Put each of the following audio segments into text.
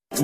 Hello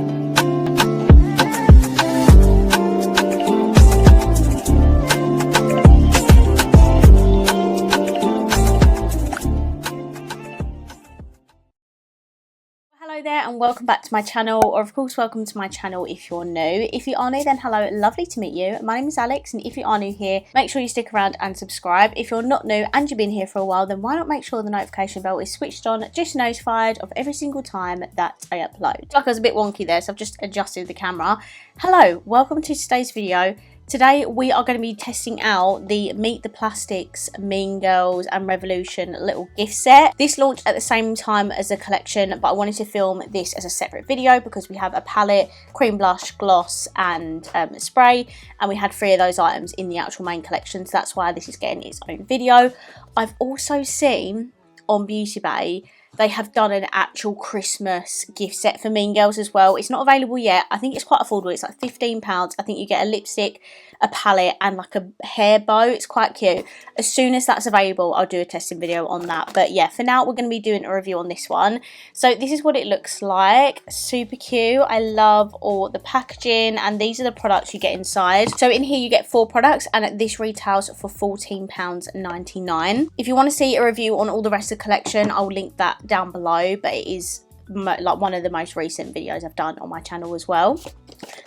there and welcome back to my channel, or of course welcome to my channel if you're new. If you are new, then hello, lovely to meet you. My name is Alex, and if you are new here, make sure you stick around and subscribe. If you're not new and you've been here for a while, then why not make sure the notification bell is switched on, just notified of every single time that I upload. Like I was a bit wonky there, so I've just adjusted the camera. Hello, welcome to today's video. Today we are going to be testing out the Meet the Plastics, Mean Girls and Revolution little gift set. This launched at the same time as the collection, but I wanted to film this as a separate video because we have a palette, cream blush, gloss and spray, and we had 3 of those items in the actual main collection, so that's why this is getting its own video. I've also seen on Beauty Bay they have done an actual Christmas gift set for Mean Girls as well. It's not available yet. I think it's quite affordable. It's like £15. I think you get a lipstick, a palette and like a hair bow. It's quite cute. As soon as that's available, I'll do a testing video on that. But yeah, for now, we're going to be doing a review on this one. So this is what it looks like. Super cute. I love all the packaging, and these are the products you get inside. So in here, you get 4 products, and this retails for £14.99. If you want to see a review on all the rest of the collection, I'll link that down below, but it is like one of the most recent videos I've done on my channel as well.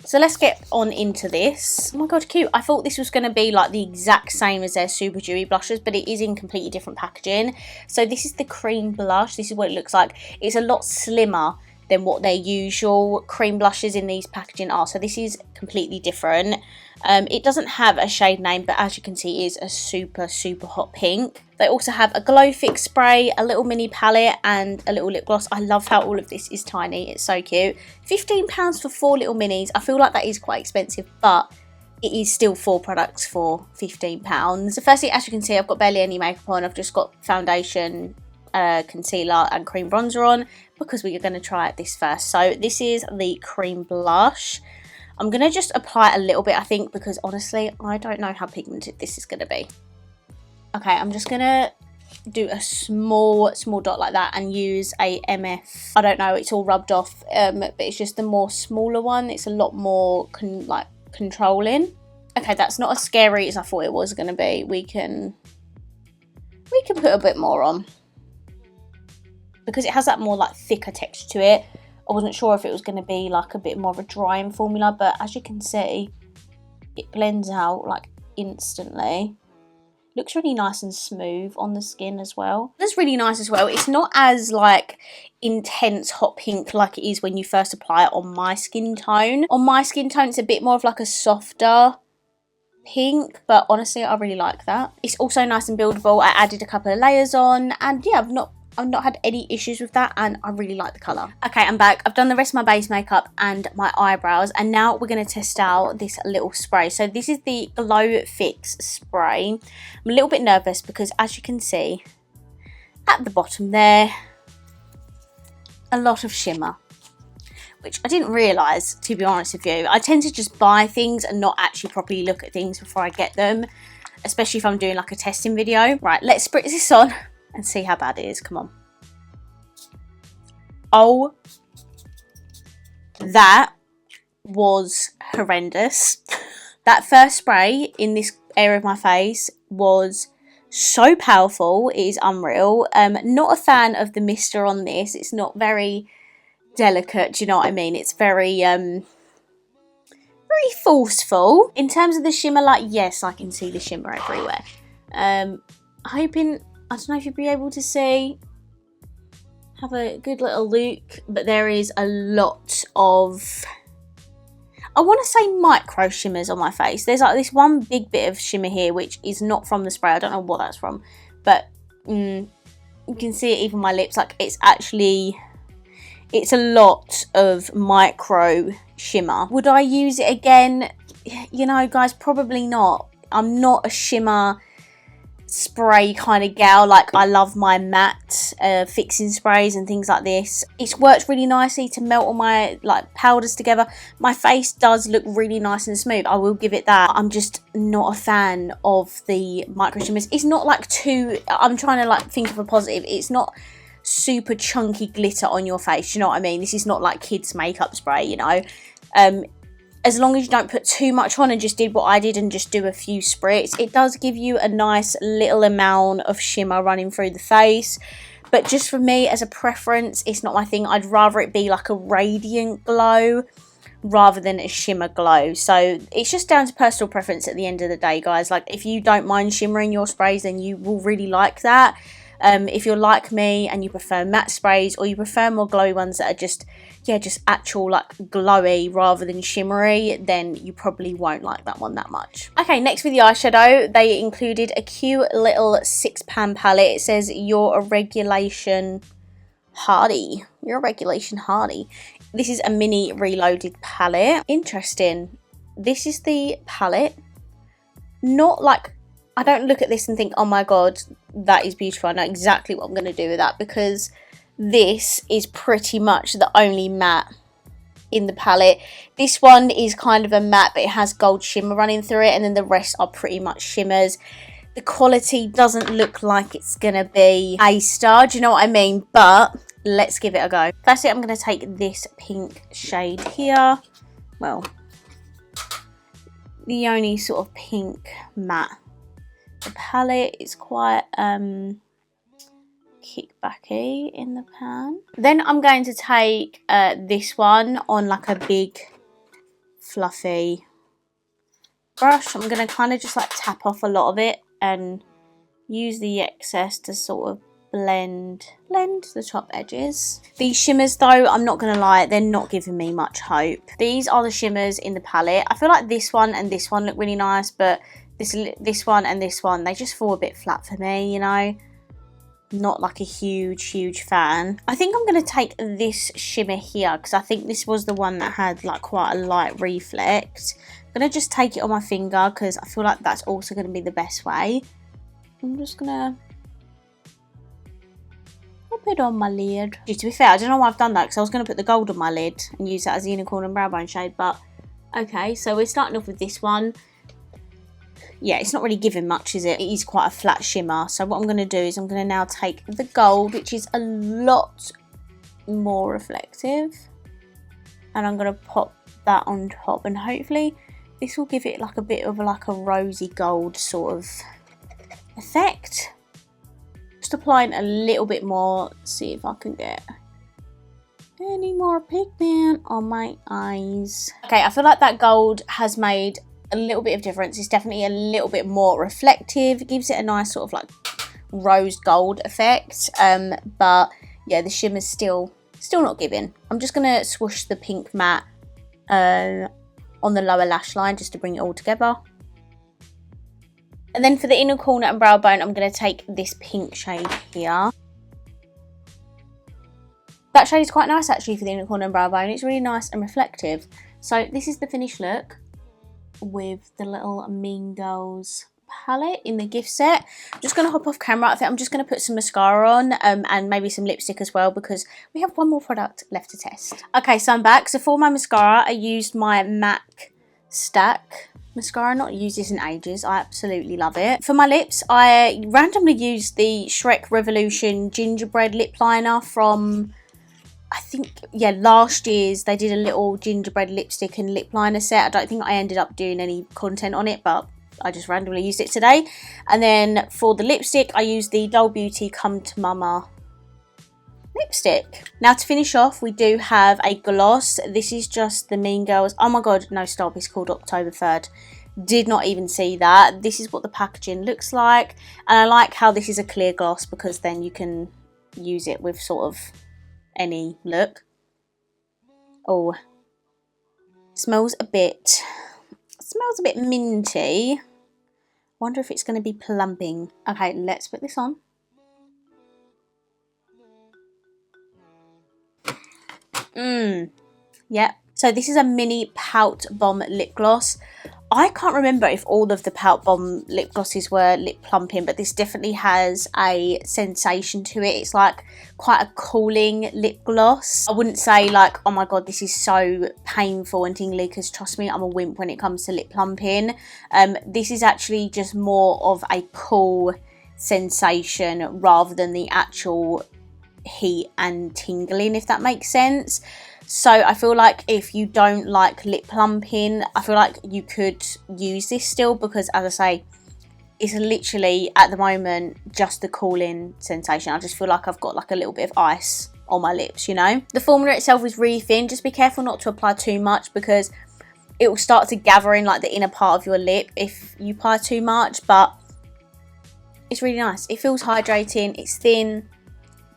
So let's get on into this. Oh my god, cute. I thought this was going to be like the exact same as their Super Dewy blushes, but it is in completely different packaging. So this is the cream blush. This is what it looks like. It's a lot slimmer than what their usual cream blushes in these packaging are. So this is completely different. It doesn't have a shade name, but as you can see, it is a super hot pink. They also have a glow fix spray, a little mini palette and a little lip gloss. I love how all of this is tiny. It's so cute. £15 for 4 little minis. I feel like that is quite expensive, but it is still 4 products for £15. So firstly, as you can see, I've got barely any makeup on. I've just got foundation, concealer and cream bronzer on because we are going to try this first. So this is the cream blush. I'm going to just apply it a little bit, I think, because honestly, I don't know how pigmented this is going to be. Okay, I'm just going to do a small dot like that and use a MF. I don't know, it's all rubbed off, but it's just the more smaller one. It's a lot more controlling. Okay, that's not as scary as I thought it was going to be. We can put a bit more on because it has that more like thicker texture to it. I wasn't sure if it was going to be like a bit more of a drying formula, but as you can see, it blends out like instantly. Looks really nice and smooth on the skin as well. That's really nice as well. It's not as like intense hot pink like it is when you first apply it on my skin tone. On my skin tone, it's a bit more of like a softer pink, but honestly, I really like that. It's also nice and buildable. I added a couple of layers on, and yeah, I've not had any issues with that, and I really like the colour. Okay, I'm back. I've done the rest of my base makeup and my eyebrows, and now we're going to test out this little spray. So this is the Glow Fix spray. I'm a little bit nervous because, as you can see, at the bottom there, a lot of shimmer, which I didn't realise, to be honest with you. I tend to just buy things and not actually properly look at things before I get them, especially if I'm doing like a testing video. Right, let's spritz this on and see how bad it is. Come on. Oh, that was horrendous. That first spray in this area of my face was so powerful. It is unreal. Not a fan of the mister on this. It's not very delicate, do you know what I mean? It's very very forceful. In terms of the shimmer, like, yes, I can see the shimmer everywhere. Hoping, I don't know if you'll be able to see, have a good little look, but there is a lot of, I want to say micro shimmers on my face. There's like this one big bit of shimmer here, which is not from the spray. I don't know what that's from, but you can see it even on my lips. Like, it's a lot of micro shimmer. Would I use it again? You know, guys, probably not. I'm not a shimmer spray kind of gal. Like, I love my matte fixing sprays and things like this. It's worked really nicely to melt all my like powders together. My face does look really nice and smooth, I will give it that. I'm just not a fan of the micro shimmers. It's not like too, I'm trying to like think of a positive, it's not super chunky glitter on your face. You know what I mean? This is not like kids makeup spray, you know. As long as you don't put too much on and just did what I did and just do a few spritz, it does give you a nice little amount of shimmer running through the face. But just for me, as a preference, it's not my thing. I'd rather it be like a radiant glow rather than a shimmer glow. So it's just down to personal preference at the end of the day, guys. Like, if you don't mind shimmering your sprays, then you will really like that. If you're like me and you prefer matte sprays, or you prefer more glowy ones that are just actual like glowy rather than shimmery, then you probably won't like that one that much. Okay, next with the eyeshadow, they included a cute little £6 palette. It says you're a regulation hardy. You're a regulation hardy. This is a mini reloaded palette. Interesting. This is the palette. Not like, I don't look at this and think, oh my god, that is beautiful. I know exactly what I'm going to do with that, because this is pretty much the only matte in the palette. This one is kind of a matte, but it has gold shimmer running through it, and then the rest are pretty much shimmers. The quality doesn't look like it's going to be a star, do you know what I mean? But let's give it a go. Firstly, I'm going to take this pink shade here. Well, the only sort of pink matte. The palette is quite kickbacky in the pan. Then I'm going to take this one on like a big fluffy brush. I'm going to kind of just like tap off a lot of it and use the excess to sort of blend the top edges. These shimmers though, I'm not going to lie, they're not giving me much hope. These are the shimmers in the palette. I feel like this one and this one look really nice, but this one and this one, they just fall a bit flat for me, you know. Not like a huge fan. I think I'm going to take this shimmer here, because I think this was the one that had like quite a light reflect. I'm going to just take it on my finger, because I feel like that's also going to be the best way. I'm just going to pop it on my lid. To be fair, I don't know why I've done that, because I was going to put the gold on my lid and use that as a unicorn and brow bone shade, but okay. So we're starting off with this one. Yeah, it's not really giving much, is it? It is quite a flat shimmer. So what I'm going to do is I'm going to now take the gold, which is a lot more reflective, and I'm going to pop that on top, and hopefully this will give it like a bit of like a rosy gold sort of effect. Just applying a little bit more, see if I can get any more pigment on my eyes. Okay, I feel like that gold has made a little bit of difference. It's definitely a little bit more reflective. It gives it a nice sort of like rose gold effect. But yeah, the shimmer's still not giving. I'm just gonna swoosh the pink matte on the lower lash line just to bring it all together. And then for the inner corner and brow bone, I'm gonna take this pink shade here. That shade is quite nice actually for the inner corner and brow bone. It's really nice and reflective. So this is the finished look with the little Mean Girls palette in the gift set. I'm just going to hop off camera. I think I'm just going to put some mascara on and maybe some lipstick as well, because we have one more product left to test. Okay, so I'm back. So for my mascara, I used my MAC Stack mascara. Not used this in ages. I absolutely love it. For my lips, I randomly used the Shrek Revolution gingerbread lip liner from, I think, yeah, last year's. They did a little gingerbread lipstick and lip liner set. I don't think I ended up doing any content on it, but I just randomly used it today. And then for the lipstick, I used the Doll Beauty Come to Mama lipstick. Now to finish off, we do have a gloss. This is just the Mean Girls. Oh my god, no, stop. It's called October 3rd. Did not even see that. This is what the packaging looks like. And I like how this is a clear gloss, because then you can use it with sort of any look. Oh, smells a bit minty. Wonder if it's going to be plumping. Okay, let's put this on. Yep. So this is a mini Pout Bomb lip gloss. I can't remember if all of the Pout Bomb lip glosses were lip plumping, but this definitely has a sensation to it. It's like quite a cooling lip gloss. I wouldn't say like, oh my god, this is so painful and tingly, because trust me, I'm a wimp when it comes to lip plumping. This is actually just more of a cool sensation rather than the actual heat and tingling, if that makes sense. So I feel like if you don't like lip plumping, I feel like you could use this still, because as I say, it's literally at the moment just the cooling sensation. I just feel like I've got like a little bit of ice on my lips, you know. The formula itself is really thin. Just be careful not to apply too much, because it will start to gather in like the inner part of your lip if you apply too much. But it's really nice. It feels hydrating. It's thin,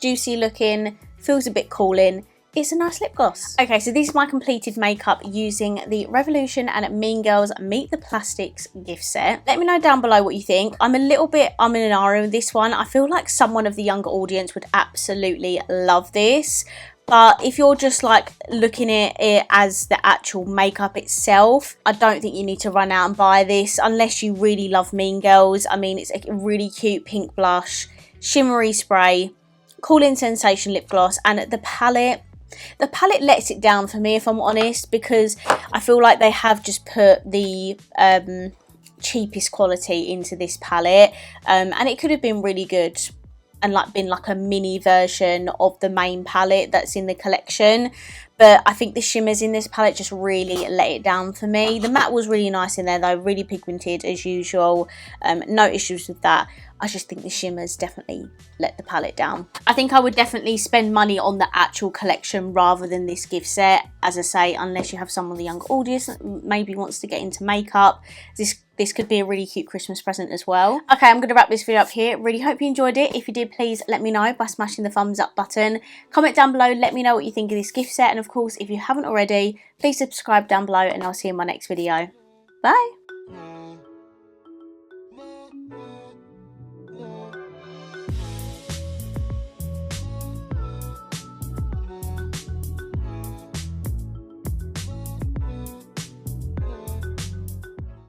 juicy looking, feels a bit cooling. It's a nice lip gloss. Okay, so this is my completed makeup using the Revolution and Mean Girls Meet the Plastics gift set. Let me know down below what you think. I'm a little bit in an area with this one. I feel like someone of the younger audience would absolutely love this. But if you're just like looking at it as the actual makeup itself, I don't think you need to run out and buy this unless you really love Mean Girls. I mean, it's a really cute pink blush, shimmery spray, cooling sensation lip gloss, and the palette. The palette lets it down for me, if I'm honest, because I feel like they have just put the cheapest quality into this palette, and it could have been really good and like been like a mini version of the main palette that's in the collection. But I think the shimmers in this palette just really let it down for me. The matte was really nice in there though, really pigmented as usual. No issues with that. I just think the shimmers definitely let the palette down. I think I would definitely spend money on the actual collection rather than this gift set. As I say, unless you have someone with a young audience that maybe wants to get into makeup, this could be a really cute Christmas present as well. Okay, I'm going to wrap this video up here. Really hope you enjoyed it. If you did, please let me know by smashing the thumbs up button. Comment down below, let me know what you think of this gift set. And of course, if you haven't already, please subscribe down below, and I'll see you in my next video. Bye!